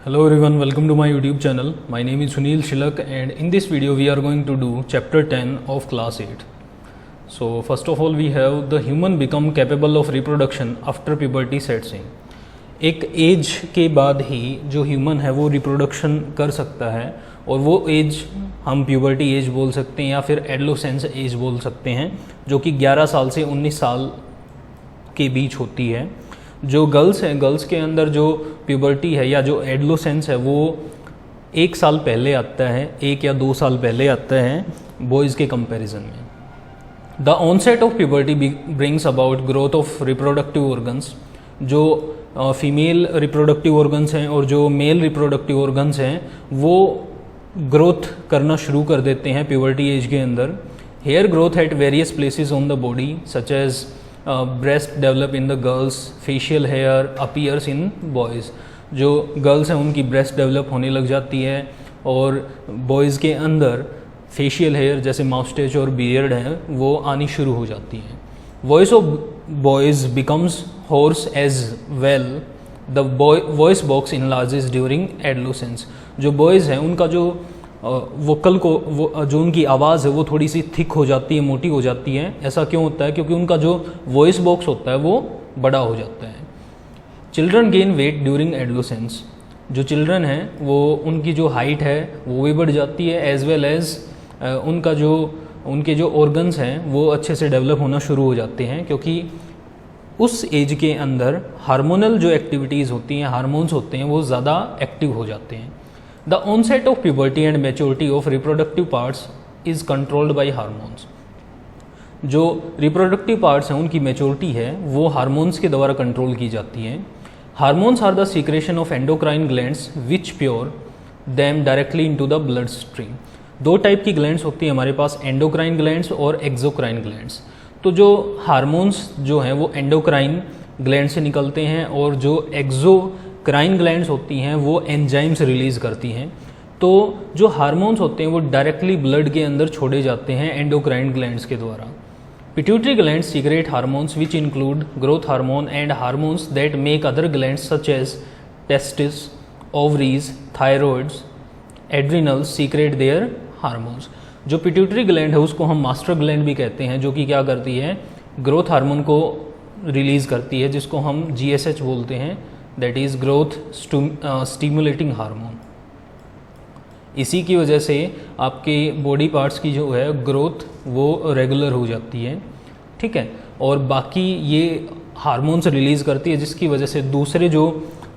Hello everyone, welcome to my YouTube channel. My name is Sunil Shilak and in this video we are going to do chapter 10 of class 8. So first of all we have the human become capable of reproduction after puberty sets in. एक as के बाद ही जो human है वो reproduction कर सकता है और वो एज हम प्यूबर्टी एज बोल सकते हैं या फिर एडोलेसेंस एज बोल सकते हैं, जो कि 11 साल से 19 साल के बीच होती है. जो गर्ल्स हैं, गर्ल्स के अंदर जो प्यूबर्टी है या जो एडोलेसेंस है वो 1 साल पहले आता है, 1 या 2 साल पहले आता है बॉयज़ के कंपैरिजन में. The onset of puberty brings about growth of reproductive organs. जो फीमेल रिप्रोडक्टिव ऑर्गन्स हैं और जो मेल रिप्रोडक्टिव ऑर्गन्स हैं वो ग्रोथ करना शुरू कर देते हैं प्यूबर्टी एज के अंदर. Hair growth at various places on the body such as breast develop in the girls, facial hair appears in boys. जो गर्ल्स हैं उनकी ब्रेस्ट डेवलप होने लग जाती है और बॉयज़ के अंदर फेशियल हेयर जैसे माउस्टेच और बियर्ड है वो आनी शुरू हो जाती है. Voice of boys becomes hoarse as well. The voice box enlarges during adolescence. जो बॉयज़ हैं उनका जो वोकल को जो उनकी आवाज़ है वो थोड़ी सी थिक हो जाती है, मोटी हो जाती है. ऐसा क्यों होता है? क्योंकि उनका जो वॉइस बॉक्स होता है वो बड़ा हो जाता है. Children gain weight during adolescence. जो चिल्ड्रन हैं वो उनकी जो हाइट है वो भी बढ़ जाती है, एज वेल एज उनके जो ऑर्गन्स हैं वो अच्छे से डेवलप होना शुरू हो जाते हैं, क्योंकि उस एज के अंदर हार्मोनल जो एक्टिविटीज़ होती हैं, हार्मोन्स होते हैं वो ज़्यादा एक्टिव हो जाते हैं. The onset of puberty and maturity of reproductive parts is controlled by hormones. जो रिप्रोडक्टिव पार्ट्स हैं उनकी मैच्योरिटी है वो हार्मोन्स के द्वारा कंट्रोल की जाती है. Hormones are the secretion of endocrine glands which pour them directly into the blood stream. 2 type की ग्लैंड्स होती है हमारे पास, एंडोक्राइन ग्लैंड्स और एक्सोक्राइन ग्लैंड्स. तो जो हार्मोन्स जो हैं वो एंडोक्राइन ग्लैंड से निकलते हैं और जो एक्सोक्राइन ग्लैंड्स होती हैं वो एंजाइम्स रिलीज़ करती हैं. तो जो हार्मोन्स होते हैं वो डायरेक्टली ब्लड के अंदर छोड़े जाते हैं एंडोक्राइन ग्लैंड्स के द्वारा. Pituitary glands secrete hormones which include growth hormone and hormones that make other glands such as testis, ovaries, thyroids, adrenals secrete their hormones. जो पिट्यूटरी ग्लैंड है उसको हम मास्टर ग्लैंड भी कहते हैं, जो कि क्या करती है, ग्रोथ हार्मोन को रिलीज़ करती है, जिसको हम GSH बोलते हैं, that is growth stimulating hormone. इसी की वजह से आपके बॉडी पार्ट्स की जो है ग्रोथ वो रेगुलर हो जाती है, ठीक है. और बाकी ये हार्मोन्स रिलीज़ करती है जिसकी वजह से दूसरे जो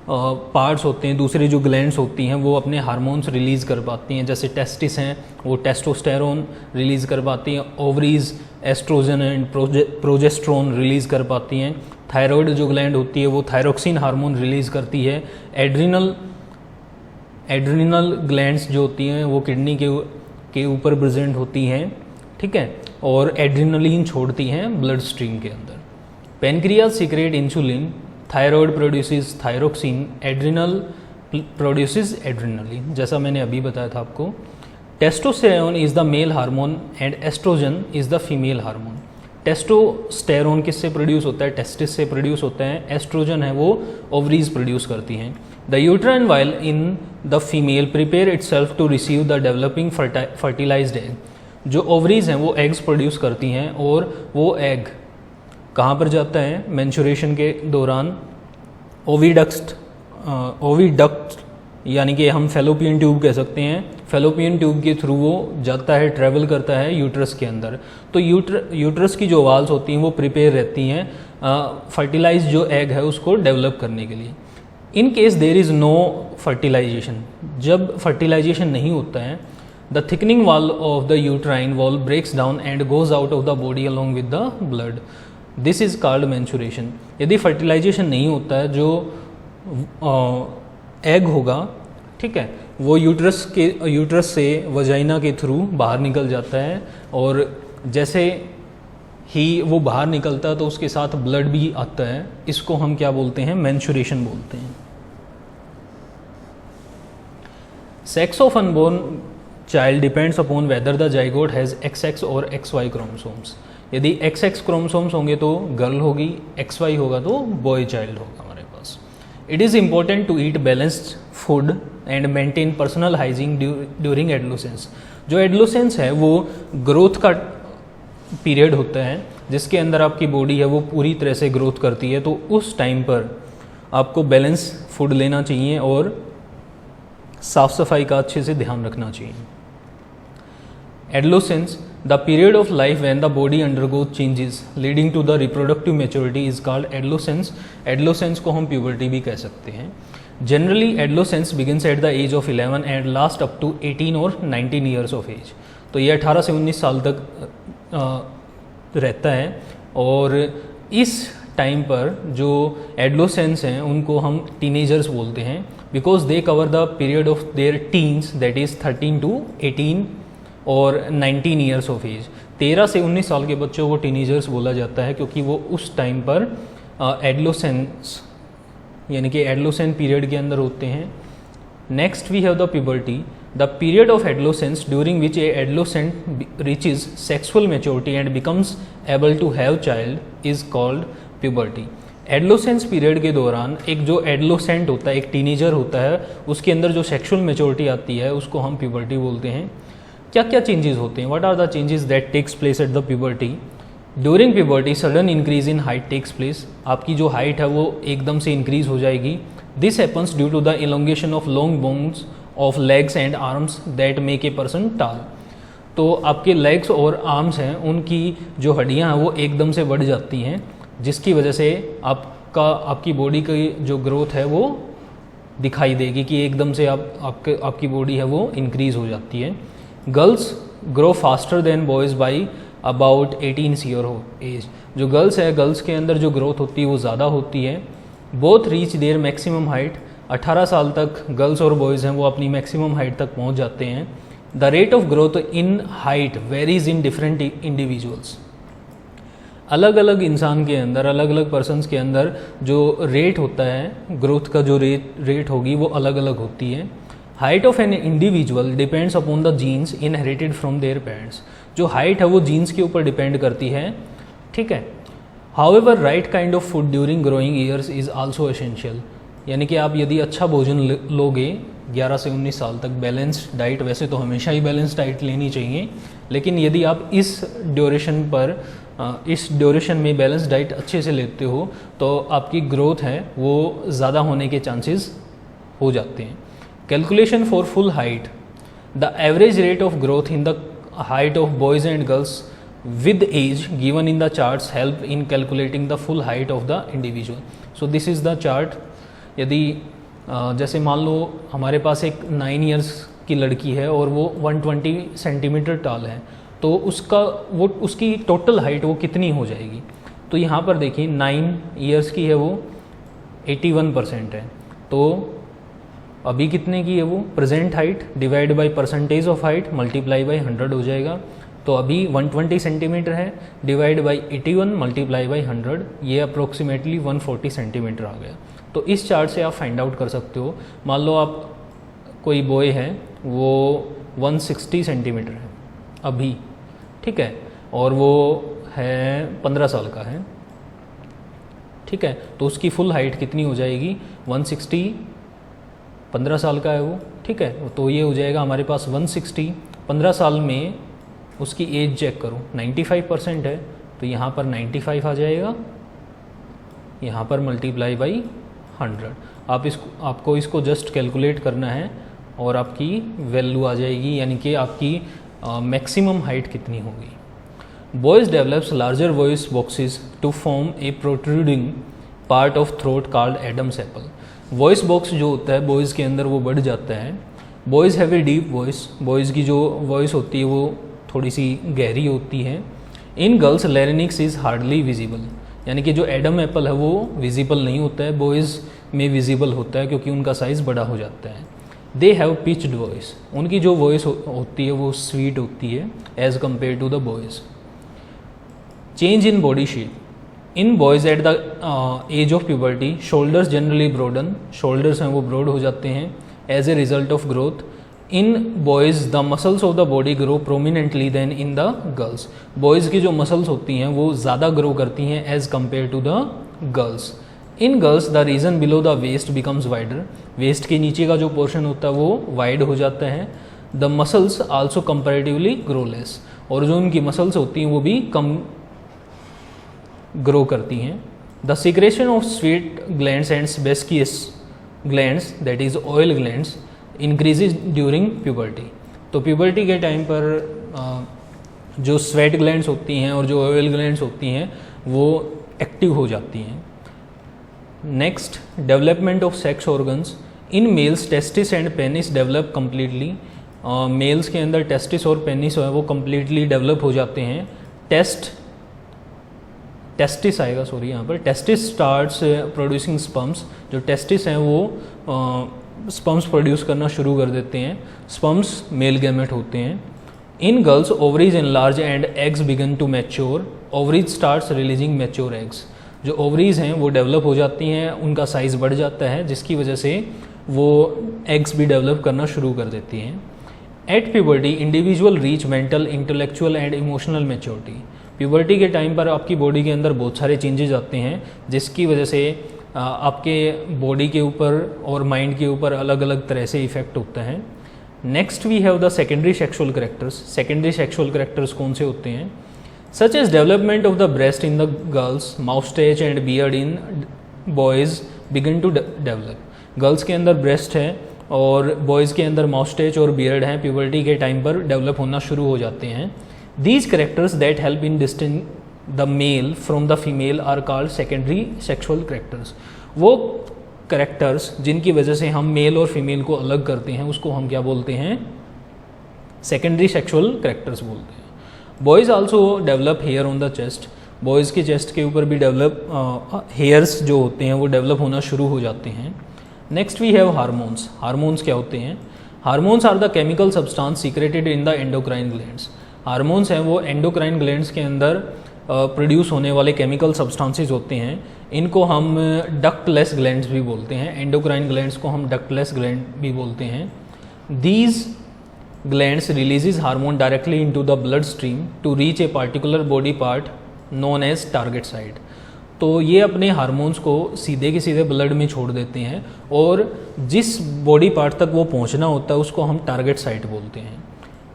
पार्ट्स होते हैं, दूसरी जो ग्लैंड्स होती हैं वो अपने हार्मोन्स रिलीज़ कर पाती हैं. जैसे टेस्टिस हैं वो टेस्टोस्टेरोन रिलीज़ कर पाती हैं, ovaries oestrogen and progesterone release कर पाती हैं. थायराइड जो ग्लैंड होती है वो थायरोक्सिन हार्मोन रिलीज़ करती है. एड्रिनल ग्लैंड्स जो होती हैं वो किडनी के ऊपर प्रेजेंट होती हैं, ठीक है, और एड्रिनलिन छोड़ती हैं ब्लड स्ट्रीम के अंदर. Pancreas secrete insulin, thyroid produces thyroxine, adrenal produces adrenaline, जैसा मैंने अभी बताया था आपको. Testosterone is the male hormone and oestrogen is the female hormone. Testosterone किससे प्रोड्यूस होता है? टेस्टिस से प्रोड्यूस होता है. एस्ट्रोजन है वो ओवरीज प्रोड्यूस करती हैं. The uterine wall in the female prepare itself to receive the developing fertilised egg. जो ओवरीज हैं वो एग्स प्रोड्यूस करती हैं और वो एग कहाँ पर जाता है? मेंस्ट्रुएशन के दौरान ओविडक्ट यानी कि हम फेलोपियन ट्यूब कह सकते हैं, फेलोपियन ट्यूब के थ्रू वो जाता है, ट्रैवल करता है यूट्रस के अंदर. तो यूट्रस की जो वाल्स होती हैं वो प्रिपेयर रहती हैं फर्टिलाइज जो एग है उसको डेवलप करने के लिए. In case there is no fertilisation, जब फर्टिलाइजेशन नहीं होता है, the thickening wall of the uterine wall breaks down and goes out of the body along with the blood. This is called menstruation. यदि fertilisation नहीं होता है, जो egg होगा, ठीक है, वो यूट्रस से वजाइना के थ्रू बाहर निकल जाता है और जैसे ही वो बाहर निकलता है तो उसके साथ ब्लड भी आता है. इसको हम क्या बोलते हैं? मेंस्ट्रुएशन बोलते हैं. Sex of unborn child depends upon whether the zygote has XX और XY क्रोमोसोम्स. यदि XX क्रोमोसोम्स होंगे तो गर्ल होगी, XY होगा तो बॉय चाइल्ड होगा हमारे पास. It is important to eat balanced food and maintain personal hygiene during adolescence. जो एडोलेसेंस है वो ग्रोथ का पीरियड होता है जिसके अंदर आपकी बॉडी है वो पूरी तरह से ग्रोथ करती है, तो उस टाइम पर आपको बैलेंस फूड लेना चाहिए और साफ सफाई का अच्छे से ध्यान रखना चाहिए। Adolescence, the period of life when the body undergoes changes leading to the reproductive maturity is called adolescence. Adolescence को हम प्यूबर्टी भी कह सकते हैं। Generally adolescence begins at the age of 11 and last up to 18 और 19 years of as. तो ये 18 से 19 साल तक रहता है, और इस टाइम पर जो एडोलेसेंस हैं उनको हम टीनेजर्स बोलते हैं, because they cover the period of their teens, that is 13 to 18 और 19 ईयर्स ऑफ एज। 13 से 19 साल के बच्चों को टीनेजर्स बोला जाता है क्योंकि वो उस टाइम पर एडोलेसेंस यानी कि एडोलेसेंट पीरियड के अंदर होते हैं। Next we have the puberty, the period of adolescence during which a adolescent reaches sexual maturity and becomes able to have child is called puberty. Adolescence period के दौरान एक जो एडोलेसेंट होता है, एक टीनेजर होता है, उसके अंदर जो सेक्सुअल मैच्योरिटी आती है उसको हम प्यूबर्टी बोलते हैं। क्या क्या चेंजेस होते हैं? What are the changes that takes place at the puberty? During puberty sudden increase in height takes place. आपकी जो हाइट है वो एकदम से इंक्रीज हो जाएगी। This happens due to the elongation of long bones of legs and arms that make a person tall. तो आपके लेग्स और आर्म्स हैं उनकी जो हड्डियां हैं वो एकदम से बढ़ जाती हैं, जिसकी वजह से आपकी बॉडी की जो ग्रोथ है वो दिखाई देगी कि एकदम से आपकी बॉडी है वो इंक्रीज हो जाती है। Girls grow faster than boys by about 18 year age. जो गर्ल्स है, गर्ल्स के अंदर जो ग्रोथ होती है वो ज़्यादा होती है। Both reach their maximum height. 18 साल तक गर्ल्स और बॉयज़ हैं वो अपनी मैक्सिमम हाइट तक पहुंच जाते हैं। The rate of growth in height varies in different individuals. अलग अलग इंसान के अंदर, अलग अलग पर्सनस के अंदर जो रेट होता है, ग्रोथ का जो रेट होगी वो अलग अलग होती है। Height of an individual depends upon the genes inherited from their parents. जो हाइट है वो जीन्स के ऊपर डिपेंड करती है, ठीक है। However right kind of food during growing years is also essential. यानी कि आप यदि अच्छा भोजन लोगे 11 से 19 साल तक, बैलेंस्ड डाइट, वैसे तो हमेशा ही बैलेंस्ड डाइट लेनी चाहिए, लेकिन यदि आप इस ड्यूरेशन में बैलेंस डाइट अच्छे से लेते हो तो आपकी ग्रोथ है वो ज़्यादा होने के चांसेस हो जाते हैं। Calculation for full height, the average rate of growth in the height of boys and girls with age given in the charts help in calculating the full height of the individual. So this is the chart. यदि जैसे मान लो हमारे पास एक 9 years की लड़की है और वो 120 सेंटीमीटर टाल है, तो उसकी टोटल हाइट वो कितनी हो जाएगी? तो यहाँ पर देखिए 9 इयर्स की है वो 81% है, तो अभी कितने की है वो? Present height divide by percentage of height multiply by 100 हो जाएगा। तो अभी 120 सेंटीमीटर है, डिवाइड बाई 81 मल्टीप्लाई बाई 100, ये अप्रोक्सीमेटली 140 सेंटीमीटर आ गया। तो इस चार्ट से आप फाइंड आउट कर सकते हो। मान लो आप कोई बॉय है वो 160 सेंटीमीटर है अभी, ठीक है, और वो है 15 साल का है, ठीक है, तो उसकी फुल हाइट कितनी हो जाएगी? 160, 15 साल का है वो, ठीक है, तो ये हो जाएगा हमारे पास 160। 15 साल में उसकी एज चेक करो, 95% है, तो यहाँ पर 95 आ जाएगा, यहाँ पर मल्टीप्लाई बाई 100। आपको इसको जस्ट कैलकुलेट करना है और आपकी वैल्यू आ जाएगी, यानी कि आपकी मैक्सिमम हाइट कितनी होगी। Boys develops larger voice boxes to form a protruding part of throat called Adam's apple. Voice box जो होता है बॉयज़ के अंदर वो बढ़ जाता है। Boys have a deep voice, boys की जो वॉइस होती है वो थोड़ी सी गहरी होती है। In girls larynx is hardly visible, यानी कि जो एडम एप्पल है वो विजिबल नहीं होता है, बॉयज़ में विजिबल होता है क्योंकि उनका साइज़ बड़ा हो जाता है। दे हैव पिच्ड वॉइस, उनकी जो वॉइस होती है वो स्वीट होती है as compare to the boys. Change in body shape, in boys at the age of puberty shoulders generally broaden, shoulders हैं वो ब्रॉड हो जाते हैं as a result of growth. In boys the muscles of the body grow prominently than in the girls, boys की जो muscles होती हैं वो ज़्यादा ग्रो करती हैं as compare to the girls. In girls the region below the waist becomes wider, waist के नीचे का जो पोर्शन होता है वो वाइड हो जाता है। The muscles also comparatively grow less, और जो उनकी मसल्स होती हैं वो भी कम ग्रो करती हैं। The secretion of sweat glands and sebaceous glands that is oil glands increases during puberty, तो प्यूबर्टी के टाइम पर जो स्वेट ग्लैंड्स होती हैं और जो ऑयल ग्लैंड्स होती हैं वो एक्टिव हो जाती हैं। Next, development of sex organs in males testis and penis develop completely, males के अंदर टेस्टिस और पेनिस है वो कम्प्लीटली डेवलप हो जाते हैं। टेस्टिस आएगा सॉरी, यहाँ पर टेस्टिस स्टार्ट्स प्रोड्यूसिंग स्पर्म्स, जो टेस्टिस हैं वो स्पर्म्स प्रोड्यूस करना शुरू कर देते हैं। स्पर्म्स मेल गैमेट होते हैं। In girls ovaries enlarge and eggs begin to mature, ovaries starts releasing mature eggs, जो ओवरीज हैं वो डेवलप हो जाती हैं, उनका साइज़ बढ़ जाता है जिसकी वजह से वो एग्स भी डेवलप करना शुरू कर देती हैं। At puberty individual reach mental, intellectual and emotional maturity, puberty के टाइम पर आपकी बॉडी के अंदर बहुत सारे चेंजेस आते हैं जिसकी वजह से आपके बॉडी के ऊपर और माइंड के ऊपर अलग अलग तरह से इफेक्ट होता है। Next we have the secondary sexual characters, secondary sexual characters कौन से होते हैं? Such as development of the breast in the girls, moustache and beard in boys begin to develop, girls के अंदर ब्रेस्ट है और बॉयज़ के अंदर माउस्टेच और बियर्ड है, प्यूबर्टी के टाइम पर डेवलप होना शुरू हो जाते हैं। These characters that help in distinguish the male from the female are called secondary sexual characters, वो करेक्टर्स जिनकी वजह से हम मेल और फीमेल को अलग करते हैं उसको हम क्या बोलते हैं? सेकेंडरी सेक्सुअल करेक्टर्स बोलते हैं। Boys also develop hair on the chest, boys के चेस्ट के ऊपर भी डेवलप हेयर्स जो होते हैं वो डेवलप होना शुरू हो जाते हैं। Next we have hormones, hormones क्या होते हैं? Hormones are the chemical substance secreted in the endocrine glands, hormones हैं वो एंडोक्राइन ग्लैंड्स के अंदर प्रोड्यूस होने वाले केमिकल सब्सटेंसेस होते हैं, इनको हम डक्टलेस ग्लैंड्स भी बोलते हैं, एंडोक्राइन ग्लैंड्स को हम डक्टलेस ग्लैंड भी बोलते हैं। These glands releases hormone directly into the blood stream to reach a particular body part known as target site, तो ये अपने हार्मोन्स को सीधे के सीधे ब्लड में छोड़ देते हैं और जिस बॉडी पार्ट तक वो पहुंचना होता है उसको हम टारगेट साइट बोलते हैं।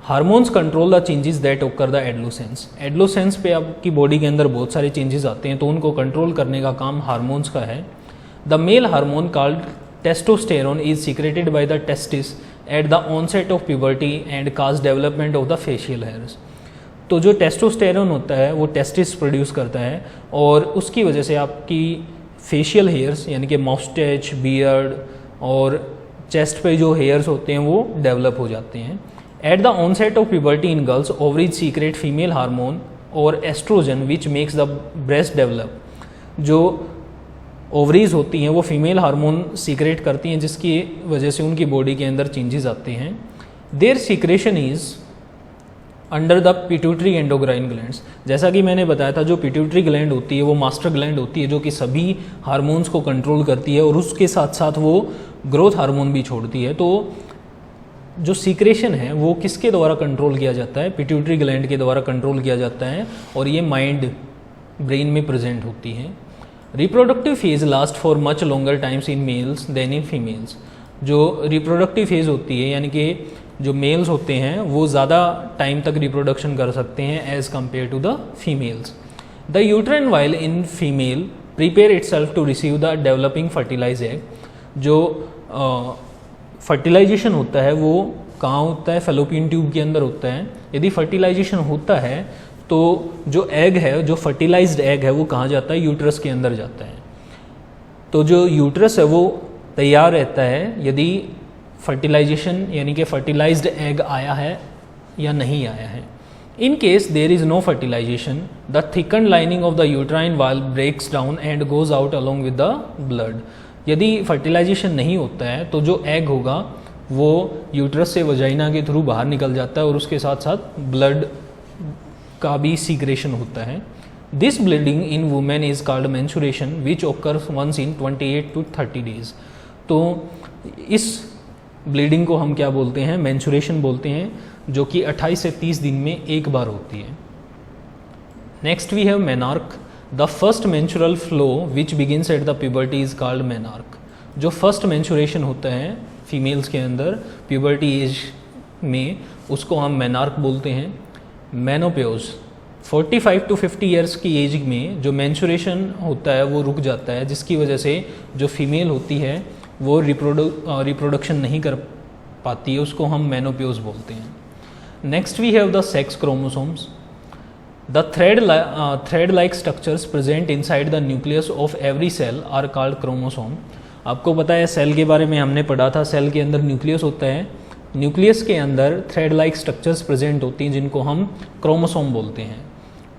Hormones control the changes that ओकर द एडोलेसेंस, एडोलेसेंस पे आपकी बॉडी के अंदर बहुत सारे चेंजेस आते हैं तो उनको कंट्रोल करने का काम हार्मोन्स का है। The male hormone called testosterone is secreted by the testis at the onset of puberty and cause development of the facial hairs, तो जो टेस्टोस्टेरोन होता है वो टेस्टिस प्रोड्यूस करता है और उसकी वजह से आपकी फेशियल हेयर्स यानी कि मस्टैच, बियर्ड और चेस्ट पे जो हेयर्स होते हैं वो डेवलप हो जाते हैं। At the onset of puberty in girls ovaries secrete female hormone और estrogen which makes the breast develop, जो ओवरीज होती हैं वो फीमेल हार्मोन सीक्रेट करती हैं जिसकी वजह से उनकी बॉडी के अंदर चेंजेस आते हैं। Their secretion is under the pituitary endocrine glands, जैसा कि मैंने बताया था जो पिट्यूटरी ग्लैंड होती है वो मास्टर ग्लैंड होती है जो कि सभी हार्मोन्स को कंट्रोल करती है और उसके साथ साथ वो ग्रोथ हार्मोन भी छोड़ती है। तो जो सीक्रेशन है वो किसके द्वारा कंट्रोल किया जाता है? पिट्यूटरी ग्लैंड के द्वारा कंट्रोल किया जाता है और ये माइंड ब्रेन में प्रेजेंट होती है। Reproductive phase last for much longer times in males than in females, जो रिप्रोडक्टिव फेज होती है यानी कि जो मेल्स होते हैं वो ज़्यादा टाइम तक रिप्रोडक्शन कर सकते हैं as compare to the females. The uterine wall in female prepare itself to receive the developing fertilise egg, जो फर्टिलाइजेशन होता है वो कहाँ होता है? फैलोपियन ट्यूब के अंदर होता है। यदि फर्टिलाइजेशन होता है तो जो एग है, जो फर्टिलाइज्ड एग है वो कहाँ जाता है? यूट्रस के अंदर जाता है। तो जो यूट्रस है वो तैयार रहता है यदि फर्टिलाइजेशन यानी कि फर्टिलाइज्ड एग आया है या नहीं आया है। In case there is no fertilisation the thicken lining of the uterine wall breaks down and goes out along with the blood, यदि फर्टिलाइजेशन नहीं होता है तो जो एग होगा वो यूट्रस से वजाइना के थ्रू बाहर निकल जाता है और उसके साथ साथ ब्लड का भी सीक्रेशन होता है। This bleeding in women is called menstruation which occurs once in 28 to 30 days, तो इस ब्लीडिंग को हम क्या बोलते हैं? मेंस्ट्रुएशन बोलते हैं, जो कि 28 से 30 दिन में एक बार होती है। Next we have menarche, the first menstrual flow which begins at the puberty is called menarche. जो फर्स्ट मेंस्ट्रुएशन होता है फीमेल्स के अंदर प्यूबर्टी एज में, उसको हम मेनार्क बोलते हैं। मेनोपॉज 45 to 50 ईयर्स की एज में जो मेंस्ट्रुएशन होता है वो रुक जाता है, जिसकी वजह से जो फीमेल होती है वो रिप्रोडक्शन नहीं कर पाती है, उसको हम मेनोपॉज बोलते हैं। Next we have the sex chromosomes. The thread like structures present inside the nucleus of every cell are called chromosome. आपको पता है सेल के बारे में हमने पढ़ा था, सेल के अंदर न्यूक्लियस होता है, न्यूक्लियस के अंदर थ्रेड लाइक स्ट्रक्चर्स प्रेजेंट होती हैं जिनको हम क्रोमोसोम बोलते हैं।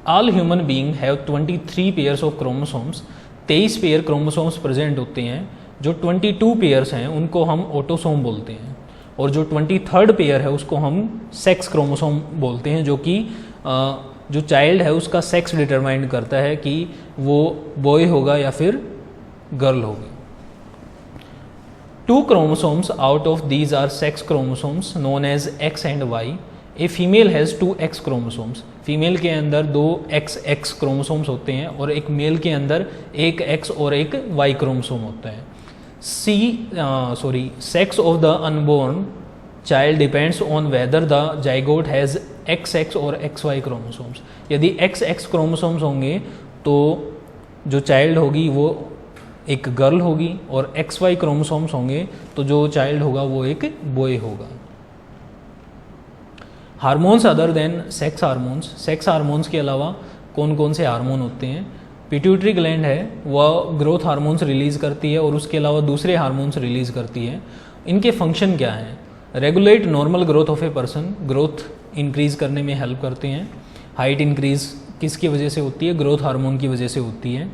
All human being have 23 pairs of chromosomes. 23 pair chromosomes present होते हैं। जो 22 पेयर्स हैं उनको हम ऑटोसोम बोलते हैं, और जो 23rd पेयर है उसको हम सेक्स क्रोमोसोम बोलते हैं, जो कि जो चाइल्ड है उसका सेक्स डिटरमाइन करता है कि वो बॉय होगा या फिर गर्ल होगी। 2 chromosomes out of these are sex chromosomes known as X and Y. A female has 2 X chromosomes. Female के अंदर 2 XX क्रोमोसोम्स होते हैं और एक मेल के अंदर एक X और एक Y क्रोमोसोम होता है। Sex of the unborn child depends on whether the zygote has XX और XY chromosomes. यदि XX क्रोमोसोम्स होंगे तो जो चाइल्ड होगी वो एक गर्ल होगी, और XY क्रोमोसोम्स होंगे तो जो चाइल्ड होगा वो एक बॉय होगा। Hormones other than sex hormones. Sex hormones के अलावा कौन कौन से हार्मोन होते हैं? पिट्यूटरी ग्लैंड है, वह ग्रोथ हार्मोन्स रिलीज़ करती है और उसके अलावा दूसरे हार्मोन्स रिलीज़ करती है। इनके फंक्शन क्या हैं? Regulate normal growth of a person, growth increase करने में हेल्प करते हैं। हाइट इंक्रीज़ किसकी वजह से होती है? ग्रोथ हार्मोन की वजह से होती है।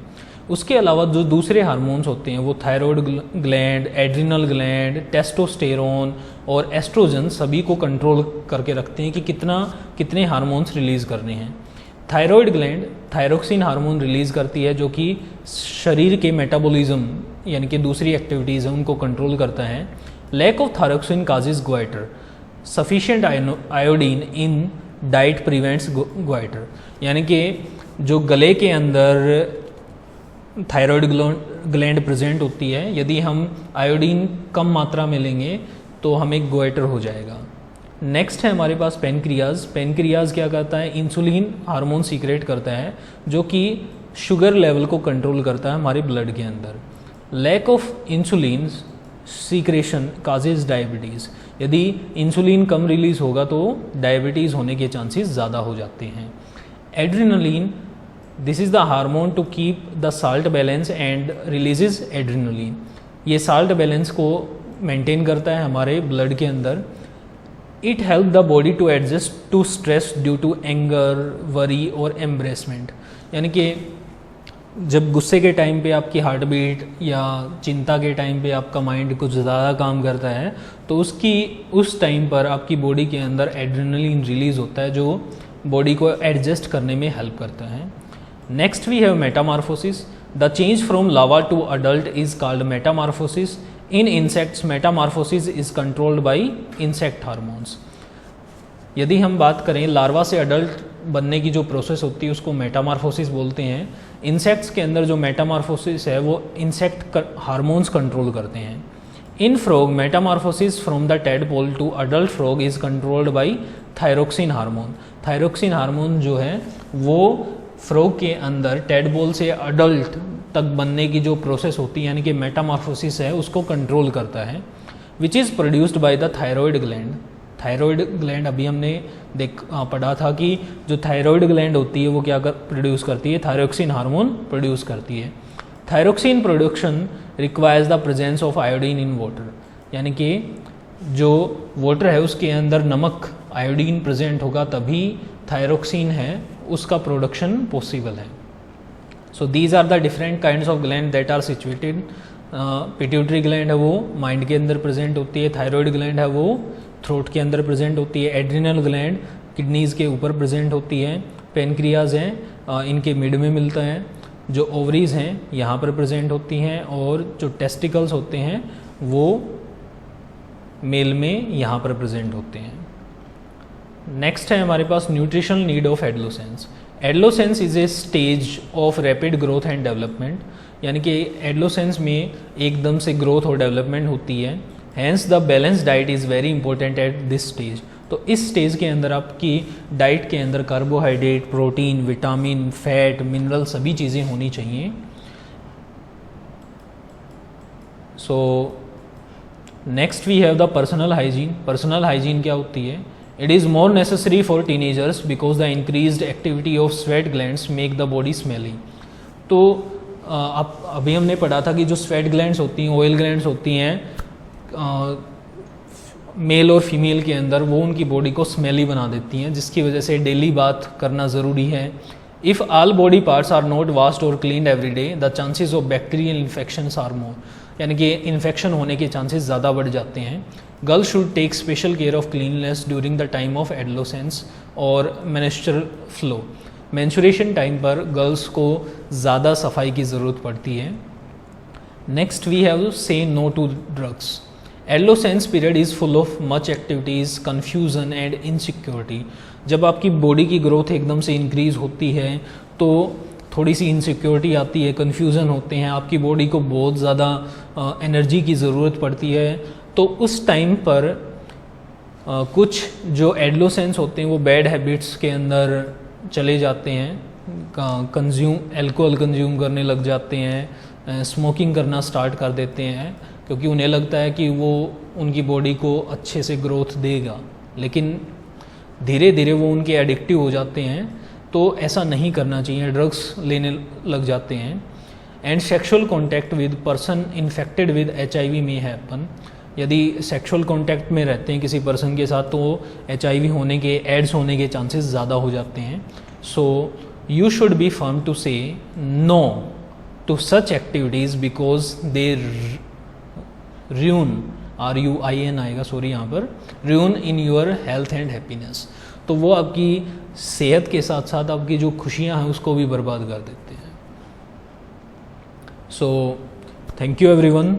उसके अलावा जो दूसरे हार्मोन्स होते हैं वो thyroid gland, adrenal gland, testosterone और एस्ट्रोजन सभी को कंट्रोल करके रखते हैं कि कितने हार्मोन्स रिलीज़ करने हैं। Thyroid gland thyroxine hormone release करती है जो कि शरीर के मेटाबॉलिज्म यानी कि दूसरी एक्टिविटीज़ हैं उनको कंट्रोल करता है। Lack of thyroxine causes goitre. Sufficient iodine in diet prevents goitre, यानी कि जो गले के अंदर थायराइड ग्लैंड प्रेजेंट होती है, यदि हम आयोडीन कम मात्रा में लेंगे तो हमें ग्वाइटर हो जाएगा। नेक्स्ट है हमारे पास पेनक्रियाज। पेनक्रियाज क्या करता है? इंसुलिन हार्मोन सीक्रेट करता है जो कि शुगर लेवल को कंट्रोल करता है हमारे ब्लड के अंदर। Lack of insulin secretion causes diabetes. यदि इंसुलिन कम रिलीज होगा तो डायबिटीज़ होने के चांसेस ज़्यादा हो जाते हैं। Adrenaline, this is the hormone to keep the salt balance and releases adrenaline. ये साल्ट बैलेंस को मेंटेन करता है हमारे ब्लड के अंदर। It help the body to adjust to stress due to anger, worry और एम्ब्रेसमेंट, यानी कि जब गुस्से के टाइम पे आपकी हार्ट बीट या चिंता के टाइम पे आपका माइंड कुछ ज़्यादा काम करता है तो उस टाइम पर आपकी बॉडी के अंदर एड्रेनलिन रिलीज़ होता है जो बॉडी को एडजस्ट करने में हेल्प करता है। Next we have metamorphosis. The change from larva to adult is called metamorphosis. In insects metamorphosis is controlled by insect hormones. यदि हम बात करें लार्वा से अडल्ट बनने की जो प्रोसेस होती है उसको मेटामॉर्फोसिस बोलते हैं। इंसेक्ट्स के अंदर जो मेटामॉर्फोसिस है वो इंसेक्ट हार्मोन्स कंट्रोल करते हैं। In frog metamorphosis from the tadpole to adult frog is controlled by thyroxine hormone. Thyroxine hormone जो है वो फ्रॉग के अंदर टेडपोल से अडल्ट तक बनने की जो प्रोसेस होती है यानी कि मेटामॉर्फोसिस है उसको कंट्रोल करता है, which is produced by the thyroid gland. Thyroid gland अभी हमने पढ़ा था कि जो थायराइड ग्लैंड होती है वो क्या प्रोड्यूस करती है? थायरोक्सिन हार्मोन प्रोड्यूस करती है। Thyroxine production requires the presence of iodine in water, यानी कि जो वाटर है उसके अंदर नमक आयोडीन प्रेजेंट होगा तभी थायरोक्सिन है उसका प्रोडक्शन पॉसिबल है। So these are the different kinds of gland that are situated. Pituitary gland है वो माइंड के अंदर प्रेजेंट होती है। थायराइड ग्लैंड है वो थ्रोट के अंदर प्रेजेंट होती है। एड्रिनल ग्लैंड किडनीज़ के ऊपर प्रेजेंट होती है। पेनक्रियाज हैं इनके मिड में मिलता है। जो ओवरीज हैं यहाँ पर प्रेजेंट होती हैं और जो टेस्टिकल्स होते हैं वो मेल में यहाँ पर प्रेजेंट होते हैं। नेक्स्ट है हमारे पास nutritional need of adolescence. Adolescence is a stage of rapid growth and development, यानी कि एडोलेसेंस में एकदम से ग्रोथ और डेवलपमेंट होती है। Hence the balance diet is very important at this stage. तो इस स्टेज के अंदर आपकी डाइट के अंदर carbohydrate, protein, vitamin, fat, mineral सभी चीज़ें होनी चाहिए। So next we have the personal hygiene. Personal hygiene क्या होती है? It is more necessary for teenagers because the increased activity of sweat glands make the body smelly. तो आप अभी हमने पढ़ा था कि जो स्वेट ग्लैंड्स होती हैं, ऑयल ग्लैंड्स होती हैं मेल और फीमेल के अंदर, वो उनकी बॉडी को स्मेली बना देती हैं, जिसकी वजह से डेली बाथ करना ज़रूरी है। If all body parts are not washed और cleaned every day the chances of bacterial infections are more, यानी कि इन्फेक्शन होने के चांसेस ज़्यादा बढ़ जाते हैं। Girls should take special care of cleanliness during the time of adolescence और मेंस्ट्रुअल फ्लो। मेंस्ट्रुएशन टाइम पर गर्ल्स को ज़्यादा सफाई की ज़रूरत पड़ती है। Next we have say no to drugs. Adolescence period is full of much activities, confusion and insecurity. जब आपकी बॉडी की ग्रोथ एकदम से इंक्रीज़ होती है तो थोड़ी सी इनसिक्योरिटी आती है, कन्फ्यूज़न होते हैं, आपकी बॉडी को बहुत ज़्यादा एनर्जी की ज़रूरत पड़ती है। तो उस टाइम पर कुछ जो एडोलेसेंस होते हैं वो बैड हैबिट्स के अंदर चले जाते हैं, अल्कोहल कंज्यूम करने लग जाते हैं, स्मोकिंग करना स्टार्ट कर देते हैं, क्योंकि उन्हें लगता है कि वो उनकी बॉडी को अच्छे से ग्रोथ देगा, लेकिन धीरे धीरे वो उनके एडिक्टिव हो जाते हैं। तो ऐसा नहीं करना चाहिए, ड्रग्स लेने लग जाते हैं। And sexual contact with person infected with HIV में हैपन। यदि सेक्सुअल कॉन्टैक्ट में रहते हैं किसी पर्सन के साथ तो HIV होने के, एड्स होने के चांसेस ज़्यादा हो जाते हैं। So you should be firm to say no to such activities because they ruin, RUIN आएगा, सॉरी, यहाँ पर ruin in your health and happiness। तो वो आपकी सेहत के साथ साथ आपकी जो खुशियाँ हैं उसको भी बर्बाद कर देते हैं। So thank you everyone.